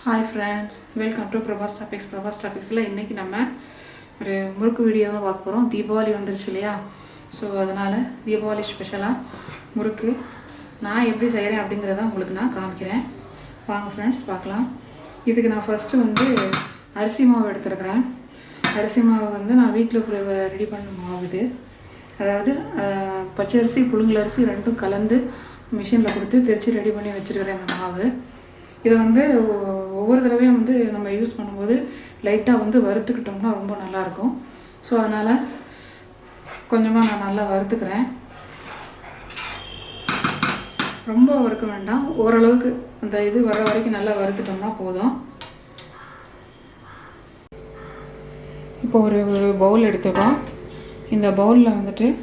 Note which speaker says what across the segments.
Speaker 1: Hi friends, welcome to prabha'sTopicz. prabha'sTopicz இன்னைக்கு நம்ம ஒரு முறுக்கு வீடியோ தான் பார்க்க போறோம். தீபாவளி வந்துருச்சு இல்லையா? சோ அதனால தீபாவளி ஸ்பெஷலா முறுக்கு நான் எப்படி செய்றேன் அப்படிங்கறத உங்களுக்கு நான் காமிக்கிறேன். வாங்க फ्रेंड्स பார்க்கலாம். இதுக்கு நான் ஃபர்ஸ்ட் அரிசி மாவு எடுத்துக்கிறேன். அரிசி மாவு நான் வீட்ல ரெடி பண்ண மாவு இது. அதாவது பச்சரிசி புழுங்கலரிசி ரெண்டும் கலந்து மிஷின்ல கொடுத்து தேய்ச்சி ரெடி பண்ணி வச்சிருக்கிறேன் அந்த மாவு. இதை ஒவ்வொரு தடவையும் நம்ம யூஸ் பண்ணும்போது லைட்டாக வறுத்துக்கிட்டோம்னா ரொம்ப நல்லாயிருக்கும். ஸோ அதனால் கொஞ்சமாக நான் நல்லா வறுத்துக்கிறேன். ரொம்ப வறுக்க வேண்டாம், ஓரளவுக்கு அந்த இது வர வரைக்கும் நல்லா வறுத்துட்டோம்னா போதும். இப்போ ஒரு பவுல் எடுத்துக்கோம். இந்த பவுலில்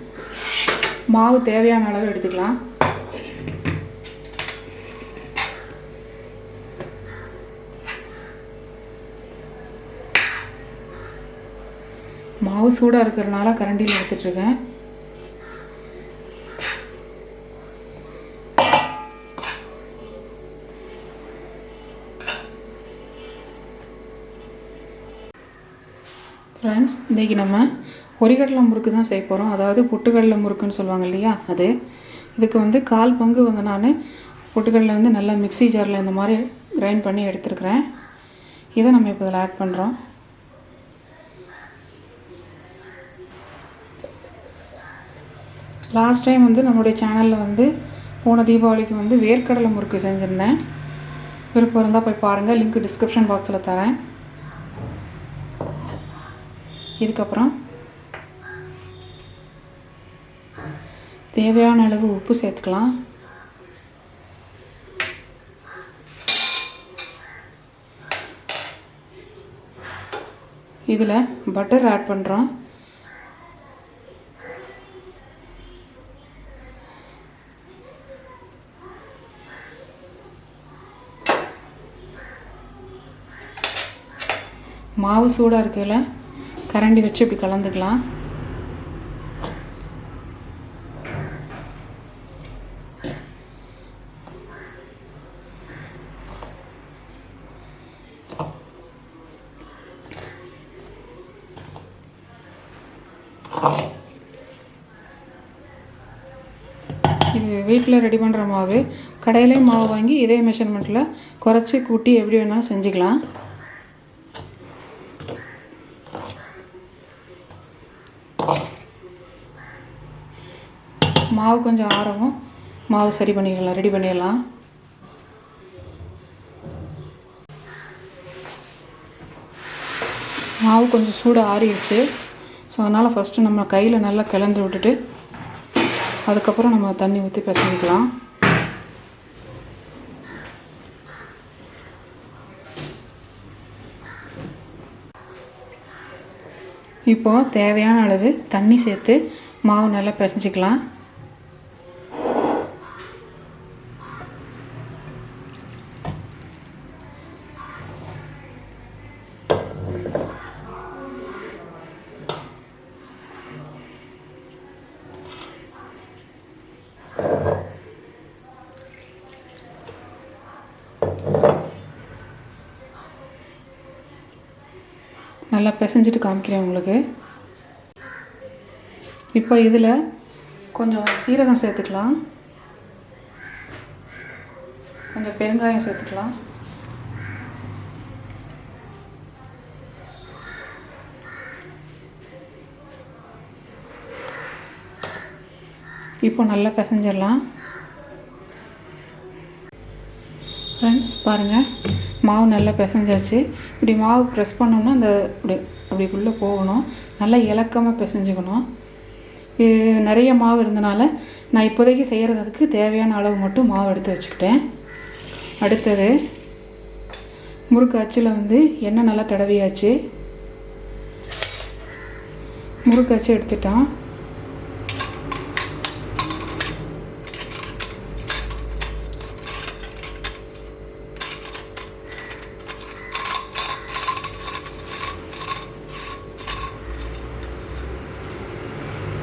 Speaker 1: மாவு தேவையான அளவு எடுத்துக்கலாம். மாவு சூடாக இருக்கிறதுனால கரண்டியில் எடுத்துட்ருக்கேன். ஃப்ரெண்ட்ஸ், இன்றைக்கி நம்ம பொரிகடலை முறுக்கு தான் செய்ய போகிறோம். அதாவது பொட்டுக்கடலை முறுக்குன்னு சொல்லுவாங்க இல்லையா, அது. இதுக்கு கால் பங்கு நான் பொட்டுக்கடலை நல்லா மிக்ஸி ஜாரில் இந்த மாதிரி கிரைண்ட் பண்ணி எடுத்துருக்கிறேன். இதை நம்ம இப்போ இதில் ஆட் பண்ணுறோம். லாஸ்ட் டைம் நம்மளுடைய சேனலில் போன தீபாவளிக்கு வேர்க்கடலை முறுக்கு செஞ்சுருந்தேன். விருப்பம் இருந்தால் போய் பாருங்கள், லிங்க் டிஸ்கிரிப்ஷன் பாக்ஸில் தரேன். இதுக்கப்புறம் தேவையான அளவு உப்பு சேர்த்துக்கலாம். இதில் பட்டர் ஆட் பண்ணுறோம். மாவு சூடாக இருக்கையில் கரண்டி வச்சு இப்படி கலந்துக்கலாம். இது வீட்டில் ரெடி பண்ணுற மாவு. கடையிலே மாவு வாங்கி இதே மெஷர்மெண்ட்டில் குறைச்சி கூட்டி எப்படி வேணாலும் செஞ்சுக்கலாம். மாவு கொஞ்சம் ஆறவும் மாவு ரெடி பண்ணிடலாம். மாவு கொஞ்சம் சூடு ஆறிடுச்சு. ஸோ அதனால் ஃபஸ்ட்டு நம்ம கையில் நல்லா கிளந்து விட்டுட்டு அதுக்கப்புறம் நம்ம தண்ணி ஊற்றி பிசைஞ்சிக்கலாம். இப்போது தேவையான அளவு தண்ணி சேர்த்து மாவு நல்லா பிசைஞ்சிக்கலாம். நல்லா பிசைஞ்சிட்டு காமிக்கிறேன் உங்களுக்கு. இப்போ இதில் கொஞ்சம் சீரகம் சேர்த்துக்கலாம், கொஞ்சம் பெருங்காயம் சேர்த்துக்கலாம். இப்போ நல்லா பிசைஞ்சிடலாம். ஃப்ரெண்ட்ஸ் பாருங்கள், மாவு நல்லா பிசைஞ்சாச்சு. இப்படி மாவு ப்ரெஸ் பண்ணோம்னா அந்த அப்படி உள்ளே போகணும். நல்லா இலக்கமாக பிசைஞ்சுக்கணும். இது நிறைய மாவு இருந்தனால நான் இப்போதைக்கு செய்கிறதுக்கு தேவையான அளவு மட்டும் மாவு எடுத்து வச்சுக்கிட்டேன். அடுத்தது முறுக்கு அச்சில் எண்ணெய் நல்லா தடவியாச்சு. முறுக்கு அச்சு எடுத்துட்டோம்.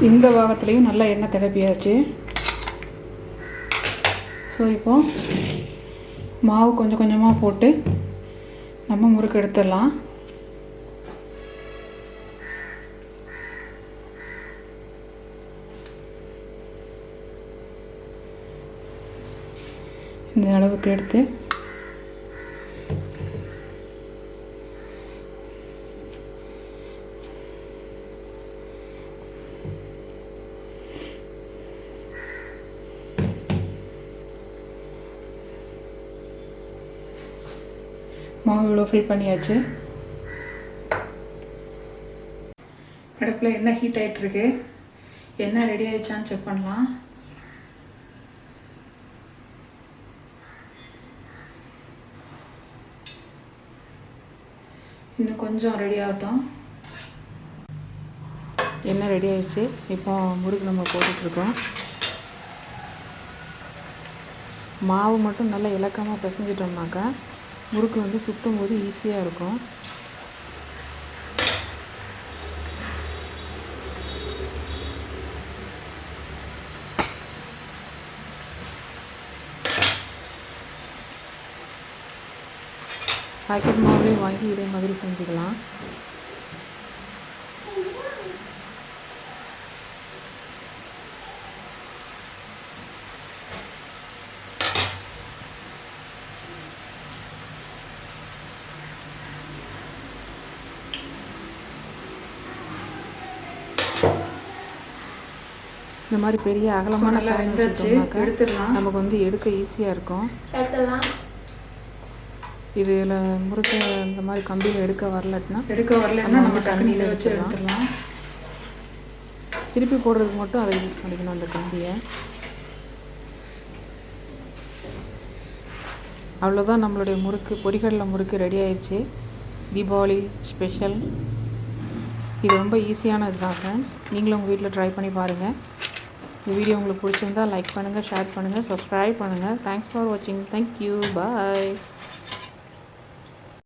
Speaker 1: இந்த பாகத்துலேயும் நல்லா எண்ணெய் தடவியாச்சு. ஸோ இப்போது மாவு கொஞ்சம் கொஞ்சமாக போட்டு நம்ம முறுக்கு எடுத்துடலாம். இந்த அளவுக்கு எடுத்து மாவு இவ்வளோ ஃபில் பண்ணியாச்சு. அடுப்பில் எண்ணெய் ஹீட் ஆகிட்டுருக்கு. எண்ணெய் ரெடி ஆகிடுச்சான்னு செக் பண்ணலாம். இன்னும் கொஞ்சம் ரெடி ஆகட்டும். எண்ணெய் ரெடி ஆகிடுச்சு. இப்போ முறுக்கு நம்ம போட்டுட்ருக்கோம். மாவு மட்டும் நல்லா இலக்கமாக பிசைஞ்சிட்டோம்னாக்கா முறுக்கு வந்து சுற்றும் போது ஈஸியாக இருக்கும். பாக்கெட் மாவுலேயே வாங்கி இதே மாதிரி செஞ்சுக்கலாம். இந்த மாதிரி பெரிய அகலமான எடுத்துடலாம். நமக்கு வந்து எடுக்க ஈஸியாக இருக்கும். இதில் முறுக்க இந்த மாதிரி கம்பியில் எடுக்க வரலன்னா நம்ம தண்ணியில் வச்சு எடுத்துடலாம். திருப்பி போடுறதுக்கு மட்டும் அதை யூஸ் பண்ணிக்கணும் அந்த கம்பியை. அவ்வளோதான், நம்மளுடைய முறுக்கு பொரிகடலை முறுக்கு ரெடி ஆயிடுச்சு. தீபாவளி ஸ்பெஷல். இது ரொம்ப ஈஸியானது தான் ஃப்ரெண்ட்ஸ். நீங்களும் உங்கள் வீட்டில் ட்ரை பண்ணி பாருங்கள். இந்த வீடியோ உங்களுக்கு பிடிச்சிருந்தால் லைக் பண்ணுங்கள், ஷேர் பண்ணுங்கள், சப்ஸ்கிரைப் பண்ணுங்கள். தேங்க்ஸ் ஃபார் வாட்சிங். தேங்க்யூ. பாய்.